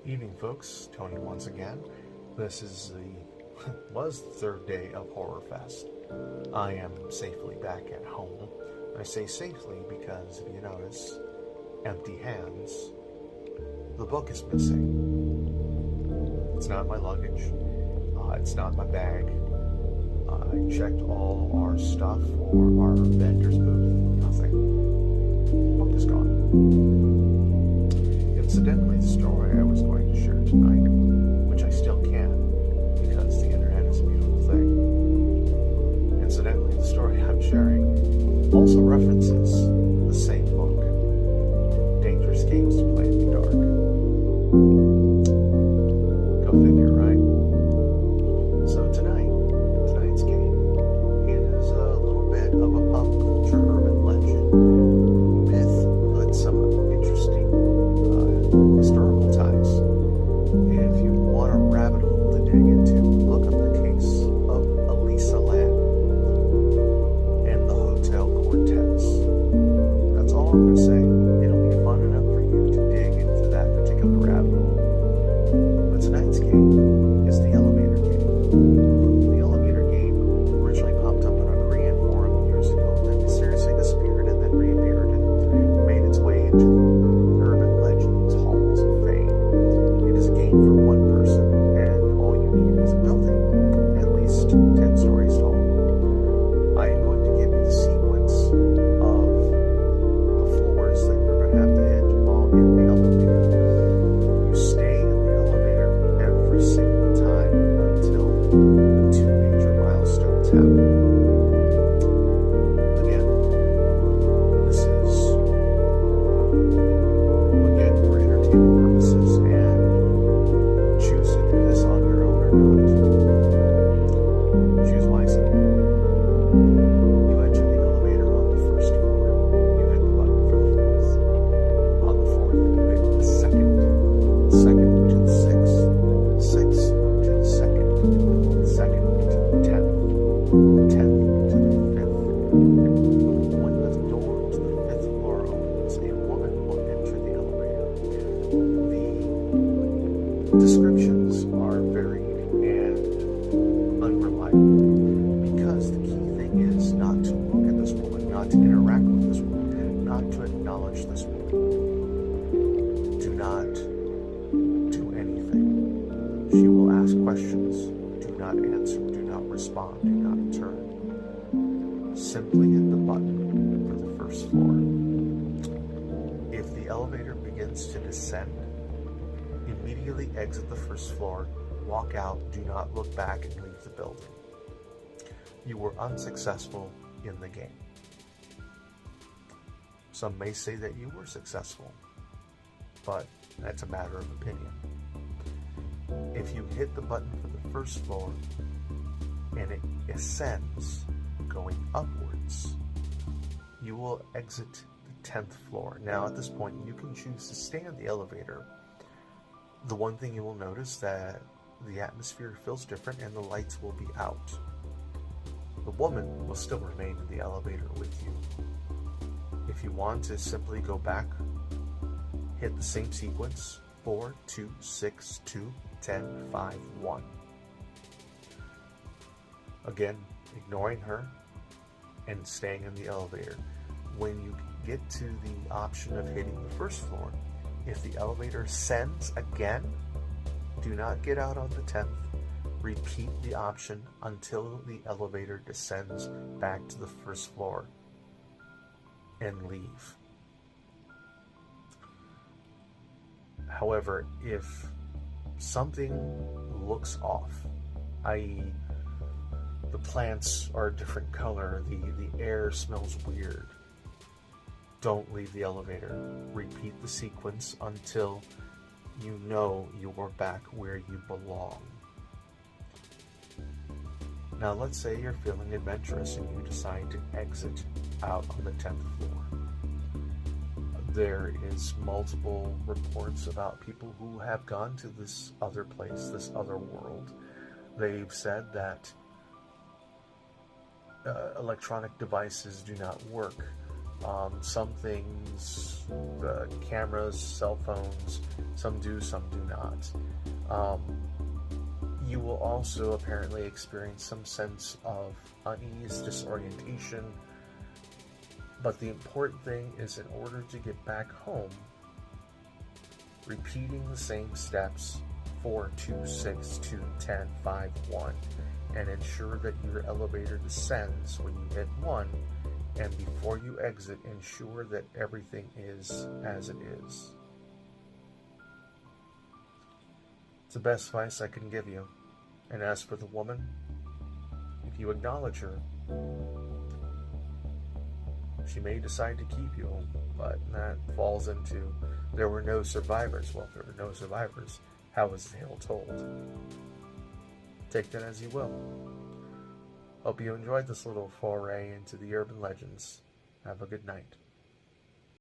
Evening, folks. Tony once again. This is was the third day of Horror Fest. I am safely back at home. I say safely because if you notice, empty hands. The book is missing. It's not my luggage. It's not my bag. I checked all our stuff for our vendor's booth. Nothing. The book is gone. Incidentally, the story I was going to share tonight, which I still can, because the internet is a beautiful thing. Incidentally, the story I'm sharing also references the same book, Dangerous Games to Play in the Dark. Go figure, right? So tonight's game is a little bit of a pop culture urban legend myth with some interesting historical ties. If you want a rabbit hole to dig into, look up the case of Elisa Lam and the Hotel Quartets. That's all I'm going to say. It'll be fun enough for you to dig into that particular rabbit hole. But tonight's game is the elevator game. The elevator game originally popped up on a Korean forum years ago, then mysteriously disappeared and then reappeared and made its way into the urban legends halls of fame. It is a game for one person, and all you need is a building at least 10 stories tall. I am going to give you the sequence of the floors that you're going to have to hit while in the elevator. You stay in the elevator every single time until the two major milestones happen. Again, this is again for entertainment purposes, and choose to do this on your own or not. Choose wisely. You enter the elevator on the first floor. You hit the button for the fourth. On the fourth, you hit the second to the sixth, sixth to the second to the 10th, 10th to the 5th. When the door to the 5th floor opens, a woman will enter the elevator. The descriptions are varied and unreliable because the key thing is not to look at this woman, not to interact with this woman, not to acknowledge this woman. Do not do anything. She will ask questions. Do not answer. Do not respond. Do not turn. Simply hit the button for the first floor. If the elevator begins to descend, immediately exit the first floor, walk out, do not look back, and leave the building. You were unsuccessful in the game. Some may say that you were successful, but that's a matter of opinion. If you hit the button for the first floor and it ascends, going upwards, you will exit the 10th floor. Now at this point, you can choose to stay in the elevator. The one thing you will notice that the atmosphere feels different and the lights will be out. The woman will still remain in the elevator with you. If you want to simply go back, hit the same sequence, 4, 2, 6, 2, 10, 5, 1. Again, ignoring her and staying in the elevator. When you get to the option of hitting the first floor, if the elevator ascends again, do not get out on the 10th. Repeat the option until the elevator descends back to the first floor and leave. However, if something looks off, i.e. the plants are a different color, the air smells weird, don't leave the elevator. Repeat the sequence until you know you're back where you belong. Now let's say you're feeling adventurous and you decide to exit out on the 10th floor. There is multiple reports about people who have gone to this other place, this other world. They've said that electronic devices do not work. Some things, cameras, cell phones, some do, some do not. You will also apparently experience some sense of unease, disorientation, but the important thing is, in order to get back home, repeating the same steps 4, 2, 6, 2, 10, 5, 1, and ensure that your elevator descends when you hit 1, and before you exit, ensure that everything is as it is. It's the best advice I can give you. And as for the woman, if you acknowledge her, she may decide to keep you, but that falls into, there were no survivors. Well, if there were no survivors, how was the tale told? Take that as you will. Hope you enjoyed this little foray into the urban legends. Have a good night.